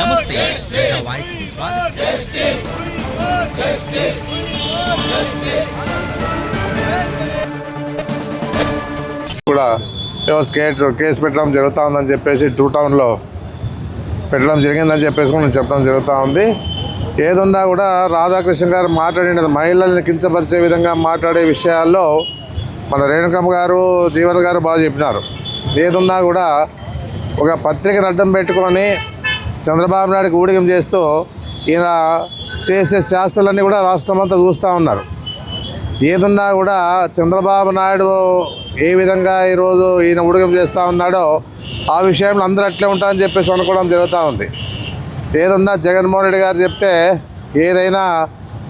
నమస్తే ప్రజా వాయిస్కి స్వాగతం. కూడా కేసు పెట్టడం జరుగుతూ ఉందని చెప్పేసి 2 టౌన్లో పెట్టడం జరిగిందని చెప్పేసి నేను చెప్పడం జరుగుతూ ఉంది. ఏదున్నా కూడా రాధాకృష్ణ గారు మాట్లాడినది మహిళల్ని కించపరిచే విధంగా మాట్లాడే విషయాల్లో మన రేణుకమ్మ గారు, జీవన్ గారు బాగా చెప్పినారు. ఏదున్నా కూడా ఒక పత్రికను అడ్డం పెట్టుకొని చంద్రబాబు నాయుడుకి ఊడిగం చేస్తూ ఈయన చేసే శాస్త్రాలన్నీ కూడా రాష్ట్రం అంతా చూస్తూ ఉన్నారు. ఏదున్నా కూడా చంద్రబాబు నాయుడు ఏ విధంగా ఈరోజు ఈయన ఊడిగం చేస్తూ ఉన్నాడో ఆ విషయంలో అందరూ అట్లే ఉంటారని చెప్పేసి అనుకోవడం జరుగుతూ ఉంది. ఏదున్నా జగన్మోహన్ రెడ్డి గారు చెప్తే ఏదైనా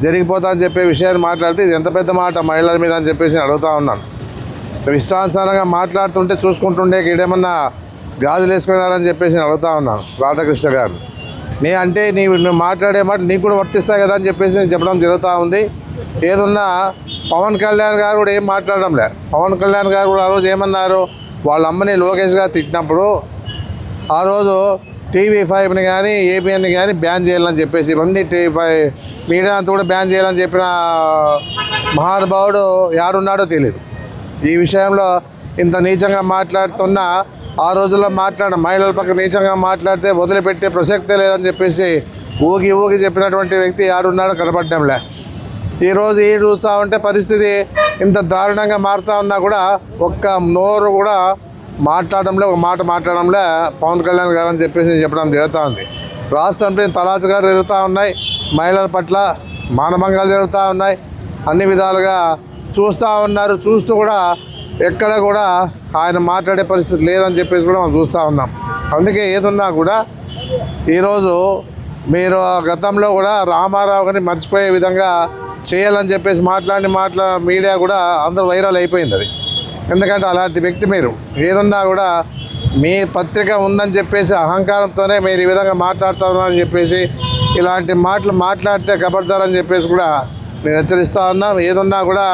జరిగిపోతా అని చెప్పే విషయాన్ని మాట్లాడితే ఇది ఎంత పెద్ద మాట మహిళల మీద అని చెప్పేసి అడుగుతూ ఉన్నాను. ఇష్టానుసారంగా మాట్లాడుతుంటే చూసుకుంటుండే ఈడేమన్నా గాజులు వేసుకున్నారని చెప్పేసి నేను అడుగుతూ ఉన్నాను రాధాకృష్ణ గారు. నువ్వు మాట్లాడే మాట నీకు కూడా వర్తిస్తాయి కదా అని చెప్పేసి నేను చెప్పడం జరుగుతూ ఉంది. ఏదున్నా పవన్ కళ్యాణ్ గారు కూడా ఏం మాట్లాడడంలే. పవన్ కళ్యాణ్ గారు కూడా ఆ రోజు ఏమన్నారు, వాళ్ళ అమ్మని లోకేష్ గారు తిట్టినప్పుడు ఆ రోజు TV5ని కానీ ABNని కానీ బ్యాన్ చేయాలని చెప్పేసి ఇవన్నీ TV5 మీడియా అంతా కూడా బ్యాన్ చేయాలని చెప్పిన మహానుభావుడు యాడున్నాడో తెలియదు. ఈ విషయంలో ఇంత నీచంగా మాట్లాడుతున్నా ఆ రోజుల్లో మహిళల పక్క నీచంగా మాట్లాడితే వదిలిపెట్టే ప్రసక్తే లేదని చెప్పేసి ఊగి చెప్పినటువంటి వ్యక్తి యాడున్నాడో కనపడడంలే. ఈరోజు ఈ చూస్తూ ఉంటే పరిస్థితి ఇంత దారుణంగా మారుతూ ఉన్నా కూడా ఒక్క నోరు కూడా మాట్లాడడంలే, ఒక మాట మాట్లాడడంలే పవన్ కళ్యాణ్ గారు అని చెప్పేసి చెప్పడం జరుగుతూ ఉంది. రాష్ట్రంపై తలాచుగారు జరుగుతూ ఉన్నాయి, మహిళల పట్ల మానభంగాలు జరుగుతూ ఉన్నాయి, అన్ని విధాలుగా చూస్తూ ఉన్నారు. చూస్తూ కూడా ఎక్కడ కూడా ఆయన మాట్లాడే పరిస్థితి లేదని చెప్పేసి కూడా మనం చూస్తూ ఉన్నాం. అందుకే ఏదున్నా కూడా ఈరోజు మీరు గతంలో కూడా రామారావు గారిని మర్చిపోయే విధంగా చేయాలని చెప్పేసి మీడియా కూడా అందరూ వైరల్ అయిపోయింది. అది ఎందుకంటే అలాంటి వ్యక్తి మీరు. ఏదున్నా కూడా మీ పత్రిక ఉందని చెప్పేసి అహంకారంతోనే మీరు ఈ విధంగా మాట్లాడుతున్నారని చెప్పేసి ఇలాంటి మాటలు మాట్లాడితే కబర్దారని చెప్పేసి కూడా నేను హెచ్చరిస్తూ ఉన్నాం. ఏదున్నా కూడా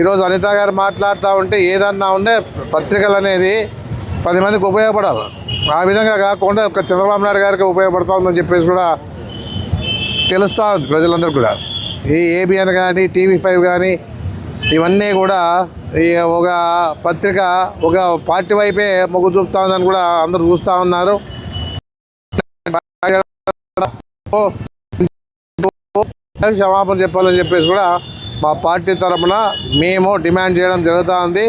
ఈరోజు అనిత గారు మాట్లాడుతూ ఉంటే ఏదన్నా ఉండే పత్రికలు అనేది 10 మందికి ఉపయోగపడాలి. ఆ విధంగా కాకుండా ఒక చంద్రబాబు నాయుడు గారికి ఉపయోగపడుతుందని చెప్పేసి కూడా తెలుస్తూ ఉంది ప్రజలందరూ కూడా. ఈ ABN కానీ TV5 కానీ ఇవన్నీ కూడా ఒక పత్రిక ఒక పార్టీ వైపే మొగ్గు చూపుతా ఉందని కూడా అందరూ చూస్తూ ఉన్నారు. క్షమాపణ చెప్పాలని చెప్పేసి కూడా మా పార్టీ తరఫున మేము డిమాండ్ చేయడం జరుగుతూ ఉంది.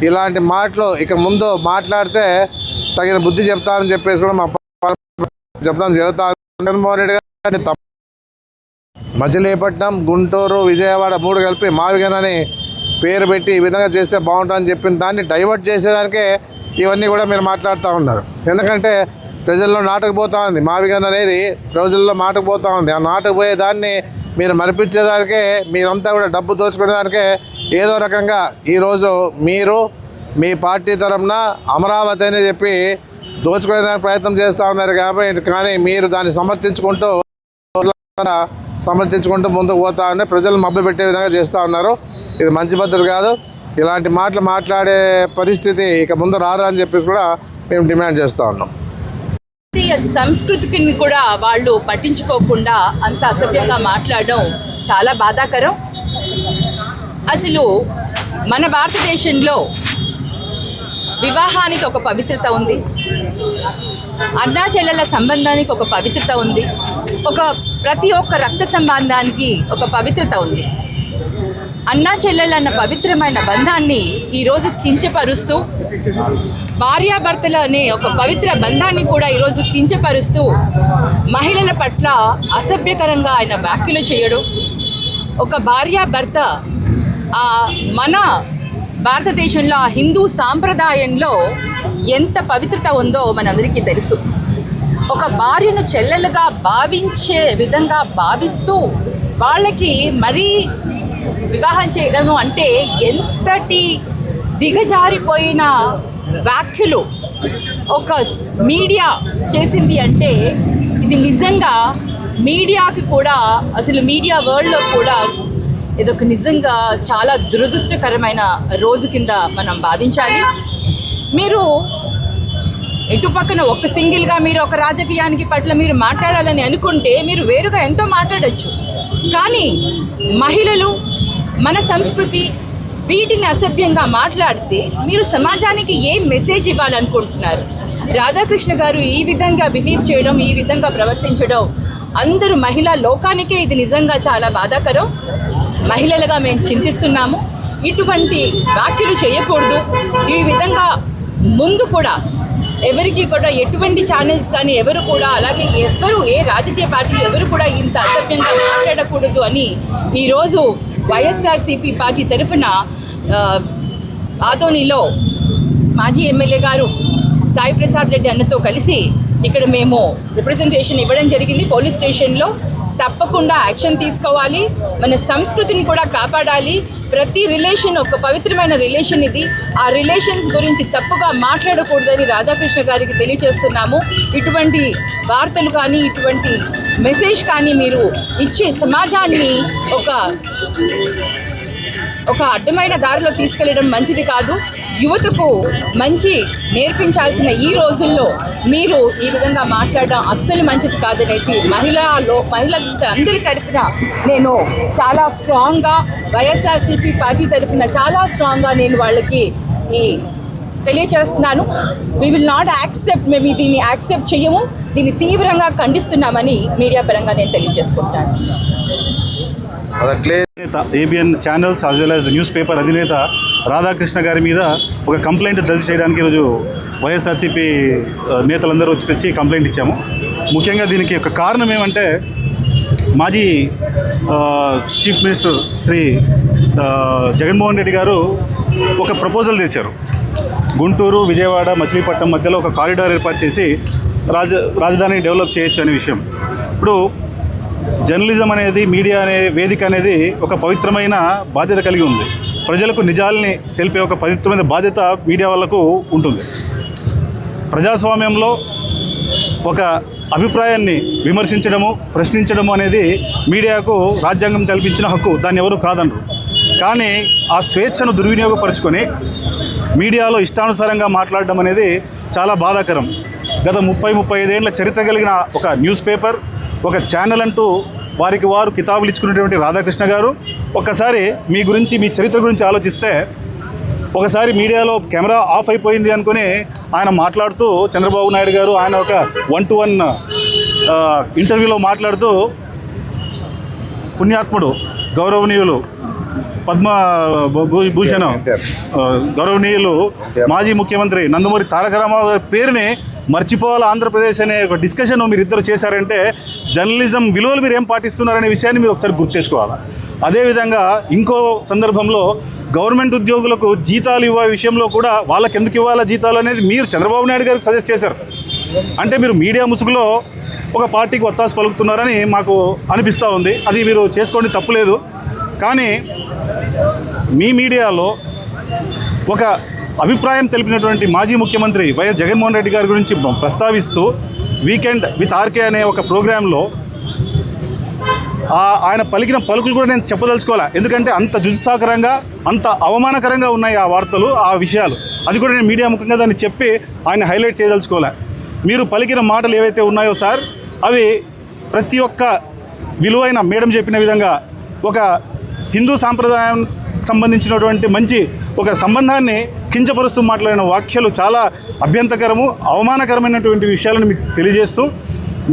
ఇలాంటి మాటలు ఇక ముందు మాట్లాడితే తగిన బుద్ధి చెప్తామని చెప్పేసి కూడా మా చెప్పడం జరుగుతూ ఉంది. జగన్మోహన్ రెడ్డి గారిని మచిలీపట్నం, గుంటూరు, విజయవాడ 3 కలిపి మావిగనని పేరు పెట్టి ఈ విధంగా చేస్తే బాగుంటుందని చెప్పిన దాన్ని డైవర్ట్ చేసేదానికే ఇవన్నీ కూడా మీరు మాట్లాడుతూ ఉన్నారు. ఎందుకంటే ప్రజల్లో నాటకపోతూ ఉంది, మావిగన్ అనేది ప్రజల్లో నాటకపోతూ ఉంది. ఆ నాటకపోయే దాన్ని మీరు మరిపించేదానికే మీరంతా కూడా డబ్బు దోచుకునేదానికే ఏదో రకంగా ఈరోజు మీరు మీ పార్టీ తరఫున అమరావతి అని చెప్పి దోచుకునేదానికి ప్రయత్నం చేస్తూ ఉన్నారు. కానీ మీరు దాన్ని సమర్థించుకుంటూ ముందుకు పోతా ఉన్నారు. ప్రజలు మభ్యపెట్టే విధంగా చేస్తూ ఉన్నారు. ఇది మంచి పద్ధతి కాదు. ఇలాంటి మాటలు మాట్లాడే పరిస్థితి ఇక ముందు రారా అని చెప్పేసి కూడా మేము డిమాండ్ చేస్తూ ఉన్నాం. సంస్కృతిని కూడా వాళ్ళు పట్టించుకోకుండా అంత అసభ్యంగా మాట్లాడడం చాలా బాధాకరం. అసలు మన భారతదేశంలో వివాహానికి ఒక పవిత్రత ఉంది, అన్నా చెల్లెల సంబంధానికి ఒక పవిత్రత ఉంది, ప్రతి ఒక్క రక్త సంబంధానికి ఒక పవిత్రత ఉంది. అన్నా చెల్లెలు అన్న పవిత్రమైన బంధాన్ని ఈరోజు కించపరుస్తూ, భార్యాభర్తలు అనే ఒక పవిత్ర బంధాన్ని కూడా ఈరోజు కించపరుస్తూ మహిళల పట్ల అసభ్యకరంగా ఆయన వ్యాఖ్యలు చేయడం. ఒక భార్యాభర్త మన భారతదేశంలో హిందూ సాంప్రదాయంలో ఎంత పవిత్రత ఉందో మనందరికీ తెలుసు. ఒక భార్యను చెల్లెలుగా భావించే విధంగా భావిస్తూ వాళ్ళకి మరీ వివాహం చేయడం అంటే ఎంతటి దిగజారిపోయిన వ్యాఖ్యలు ఒక మీడియా చేసింది అంటే ఇది నిజంగా మీడియాకి కూడా, అసలు మీడియా వరల్డ్లో కూడా ఇదొక నిజంగా చాలా దురదృష్టకరమైన రోజు కింద మనం భావించాలి. మీరు ఎటు పక్కన ఒక సింగిల్గా మీరు ఒక రాజకీయానికి పట్ల మీరు మాట్లాడాలని అనుకుంటే మీరు వేరుగా ఎంతో మాట్లాడచ్చు. కానీ మహిళలు, మన సంస్కృతి, వీటిని అసభ్యంగా మాట్లాడితే మీరు సమాజానికి ఏం మెసేజ్ ఇవ్వాలనుకుంటున్నారు? రాధాకృష్ణ గారు ఈ విధంగా బిహేవ్ చేయడం, ఈ విధంగా ప్రవర్తించడం అందరూ మహిళా లోకానికే ఇది నిజంగా చాలా బాధాకరం. మహిళలుగా మేము చింతిస్తున్నాము. ఇటువంటి వ్యాఖ్యలు చేయకూడదు. ఈ విధంగా ముందు కూడా ఎవరికి కూడా ఎటువంటి ఛానల్స్ కానీ ఎవరు కూడా, అలాగే ఏ రాజకీయ పార్టీ ఎవరు కూడా ఇంత అసభ్యంగా మాట్లాడకూడదు అని ఈరోజు వైఎస్ఆర్సీపీ పార్టీ తరఫున ఆదోనిలో మాజీ ఎమ్మెల్యే గారు సాయి ప్రసాద్ రెడ్డి అన్నతో కలిసి ఇక్కడ మేము రిప్రజెంటేషన్ ఇవ్వడం జరిగింది. పోలీస్ స్టేషన్లో తప్పకుండా యాక్షన్ తీసుకోవాలి, మన సంస్కృతిని కూడా కాపాడాలి. ప్రతి రిలేషన్ ఒక పవిత్రమైన రిలేషన్ ఇది. ఆ రిలేషన్స్ గురించి తప్పుగా మాట్లాడకూడదని రాధాకృష్ణ గారికి తెలియజేస్తున్నాము. ఇటువంటి వార్తలు కానీ, ఇటువంటి మెసేజ్ కానీ మీరు ఇచ్చే సమాజాన్ని ఒక అడ్డమైన దారిలో తీసుకెళ్లడం మంచిది కాదు. యువతకు మంచి నేర్పించాల్సిన ఈ రోజుల్లో మీరు ఈ విధంగా మాట్లాడడం అస్సలు మంచిది కాదనేసి మహిళలందరి తరఫున నేను చాలా స్ట్రాంగ్గా, వైఎస్ఆర్సీపీ పార్టీ తరఫున చాలా స్ట్రాంగ్గా నేను వాళ్ళకి తెలియచేస్తున్నాను. వీ విల్ నాట్ యాక్సెప్ట్, మేము దీన్ని యాక్సెప్ట్ చేయము, దీన్ని తీవ్రంగా ఖండిస్తున్నామని మీడియా పరంగా నేను తెలియజేసుకుంటాను. ABN channels as well as newspaper అధినేత రాధాకృష్ణ గారి మీద ఒక కంప్లైంట్ దర్జు చేయడానికి ఈరోజు వైఎస్ఆర్సీపీ నేతలందరూ వచ్చి కంప్లైంట్ ఇచ్చాము. ముఖ్యంగా దీనికి ఒక కారణం ఏమంటే, మాజీ చీఫ్ మినిస్టర్ శ్రీ జగన్మోహన్ రెడ్డి గారు ఒక ప్రపోజల్ తెచ్చారు. గుంటూరు, విజయవాడ, మచిలీపట్నం మధ్యలో ఒక కారిడార్ ఏర్పాటు చేసి రాజధానిని డెవలప్ చేయొచ్చు అనే విషయం. ఇప్పుడు జర్నలిజం అనేది, మీడియా అనే వేదిక అనేది ఒక పవిత్రమైన బాధ్యత కలిగి ఉంది. ప్రజలకు నిజాల్ని తెలిపే ఒక పవిత్రమైన బాధ్యత మీడియా వాళ్ళకు ఉంటుంది. ప్రజాస్వామ్యంలో ఒక అభిప్రాయాన్ని విమర్శించడము, ప్రశ్నించడము అనేది మీడియాకు రాజ్యాంగం కల్పించిన హక్కు, దాన్ని ఎవరు కాదనరు. కానీ ఆ స్వేచ్ఛను దుర్వినియోగపరుచుకొని మీడియాలో ఇష్టానుసారంగా మాట్లాడడం అనేది చాలా బాధాకరం. గత 30-35 ఏళ్ళ చరిత్ర కలిగిన ఒక న్యూస్ పేపర్, ఒక ఛానల్ అంటూ వారికి వారు కితాబులు ఇచ్చుకున్నటువంటి రాధాకృష్ణ గారు ఒక్కసారి మీ గురించి, మీ చరిత్ర గురించి ఆలోచిస్తే, ఒకసారి మీడియాలో కెమెరా ఆఫ్ అయిపోయింది అనుకుని ఆయన మాట్లాడుతూ, చంద్రబాబు నాయుడు గారు ఆయన ఒక 1-to-1 ఇంటర్వ్యూలో మాట్లాడుతూ, పుణ్యాత్ముడు గౌరవనీయులు పద్మభూషణ్ గౌరవనీయులు మాజీ ముఖ్యమంత్రి నందమూరి తారక రామారావు గారి పేరుని మర్చిపోవాలి ఆంధ్రప్రదేశ్ అనే ఒక డిస్కషన్ మీరిద్దరు చేశారంటే జర్నలిజం విలువలు మీరు ఏం పాటిస్తున్నారనే విషయాన్ని మీరు ఒకసారి గుర్తు తెచ్చుకోవాలి. అదేవిధంగా ఇంకో సందర్భంలో గవర్నమెంట్ ఉద్యోగులకు జీతాలు ఇవ్వే విషయంలో కూడా వాళ్ళకి ఎందుకు ఇవ్వాలా జీతాలు అనేది మీరు చంద్రబాబు నాయుడు గారికి సజెస్ట్ చేశారు. అంటే మీరు మీడియా ముసుగులో ఒక పార్టీకి ఒత్తాసు పలుకుతున్నారని మాకు అనిపిస్తూ ఉంది. అది మీరు చేసుకోండి, తప్పులేదు. కానీ మీ మీడియాలో ఒక అభిప్రాయం తెలిపినటువంటి మాజీ ముఖ్యమంత్రి వైఎస్ జగన్మోహన్ రెడ్డి గారి గురించి ప్రస్తావిస్తూ వీకెండ్ విత్ ఆర్కే అనే ఒక ప్రోగ్రాంలో ఆయన పలికిన పలుకులు కూడా నేను చెప్పదలుచుకోలే. ఎందుకంటే అంత జుజుసాకరంగా, అంత అవమానకరంగా ఉన్నాయి ఆ వార్తలు, ఆ విషయాలు. అది కూడా నేను మీడియా ముఖంగా దాన్ని చెప్పి ఆయన హైలైట్ చేయదలుచుకోలే. మీరు పలికిన మాటలు ఏవైతే ఉన్నాయో సార్, అవి ప్రతి ఒక్క విలువైన మేడం చెప్పిన విధంగా ఒక హిందూ సాంప్రదాయం సంబంధించినటువంటి మంచి ఒక సంబంధాన్ని కించపరుస్తూ మాట్లాడిన వ్యాఖ్యలు చాలా అభ్యంతరకరము, అవమానకరమైనటువంటి విషయాలను మీకు తెలియజేస్తూ,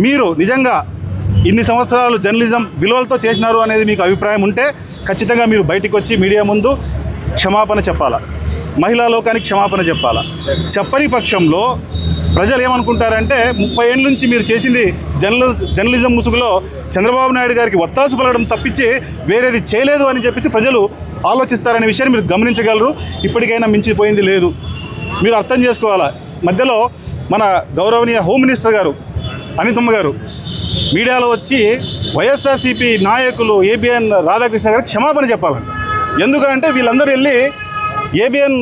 మీరు నిజంగా ఇన్ని సంవత్సరాలు జర్నలిజం విలువలతో చేసినారు అనేది మీకు అభిప్రాయం ఉంటే ఖచ్చితంగా మీరు బయటికి వచ్చి మీడియా ముందు క్షమాపణ చెప్పాలా, మహిళా లోకానికి క్షమాపణ చెప్పాలా. చెప్పని పక్షంలో ప్రజలు ఏమనుకుంటారంటే 30 ఏళ్ళ నుంచి మీరు చేసింది జర్నలిజం ముసుగులో చంద్రబాబు నాయుడు గారికి ఒత్తాసు పలకడం తప్పించి వేరేది చేయలేదు అని చెప్పేసి ప్రజలు ఆలోచిస్తారనే విషయాన్ని మీరు గమనించగలరు. ఇప్పటికైనా మించిపోయింది లేదు, మీరు అర్థం చేసుకోవాలా. మధ్యలో మన గౌరవనీయ హోమ్ మినిస్టర్ గారు అనితమ్మ గారు మీడియాలో వచ్చి వైఎస్ఆర్సీపీ నాయకులు ఏబిఎన్ రాధాకృష్ణ గారికి క్షమాపణ చెప్పాలంట. ఎందుకంటే వీళ్ళందరూ వెళ్ళి ఏబిఎన్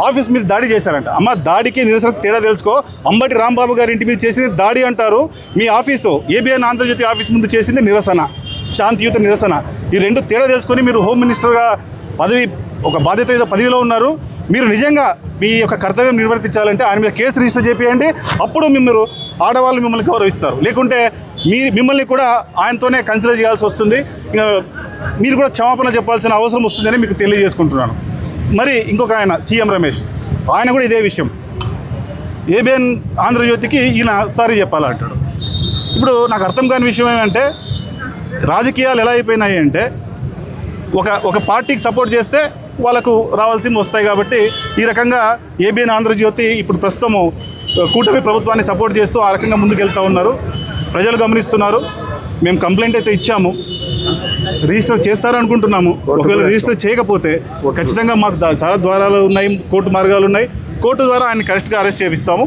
ఆఫీస్ మీద దాడి చేశారంట. అమ్మ, దాడికి నిరసన తేడా తెలుసుకో. అంబటి రాంబాబు గారి ఇంటి మీద చేసింది దాడి అంటారు, మీ ఆఫీసు ఏబిఎన్ ఆంధ్రజ్యోతి ఆఫీస్ ముందు చేసింది నిరసన, శాంతియుత నిరసన. ఈ రెండు తేడా తెలుసుకొని మీరు హోమ్ మినిస్టర్గా ఒక బాధ్యత పదవిలో ఉన్నారు. మీరు నిజంగా మీ యొక్క కర్తవ్యం నిర్వర్తించాలంటే ఆయన మీద కేసు రిజిస్టర్ చేయండి. అప్పుడు మీరు ఆడవాళ్ళు మిమ్మల్ని గౌరవిస్తారు. లేకుంటే మిమ్మల్ని కూడా ఆయనతోనే కన్సిడర్ చేయాల్సి వస్తుంది. ఇంకా మీరు కూడా క్షమాపణ చెప్పాల్సిన అవసరం వస్తుందని మీకు తెలియజేసుకుంటున్నాను. మరి ఇంకొక ఆయన సీఎం రమేష్, ఆయన కూడా ఇదే విషయం. ఏబిఎన్ ఆంధ్రజ్యోతికి ఈయన సారీ చెప్పాలంటాడు. ఇప్పుడు నాకు అర్థం కాని విషయం ఏమంటే, రాజకీయాలు ఎలా అయిపోయినాయి అంటే ఒక పార్టీకి సపోర్ట్ చేస్తే వాళ్ళకు రావాల్సింది వస్తాయి. కాబట్టి ఈ రకంగా ఏబిఎన్ ఆంధ్రజ్యోతి ఇప్పుడు ప్రస్తుతము కూటమి ప్రభుత్వాన్ని సపోర్ట్ చేస్తూ ఆ రకంగా ముందుకెళ్తూ ఉన్నారు. ప్రజలు గమనిస్తున్నారు. మేము కంప్లైంట్ అయితే ఇచ్చాము, రిజిస్టర్ చేస్తారనుకుంటున్నాము. ఒకవేళ రిజిస్టర్ చేయకపోతే ఖచ్చితంగా మాకు చాలా ద్వారాలు ఉన్నాయి, కోర్టు మార్గాలు ఉన్నాయి. కోర్టు ద్వారా ఆయన కరెక్ట్గా అరెస్ట్ చేపిస్తాము,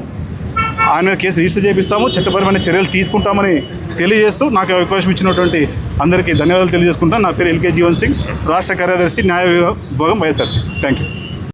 ఆయన కేసు రిజిస్టర్ చేపిస్తాము, చట్టపరమైన చర్యలు తీసుకుంటామని తెలియజేస్తూ నాకు అవకాశం ఇచ్చినటువంటి అందరికీ ధన్యవాదాలు తెలియజేసుకుంటాను. నా పేరు ఎల్కే జీవన్ సింగ్, రాష్ట్ర కార్యదర్శి న్యాయ విభాగం వైఎస్ఆర్సీ. Thank you.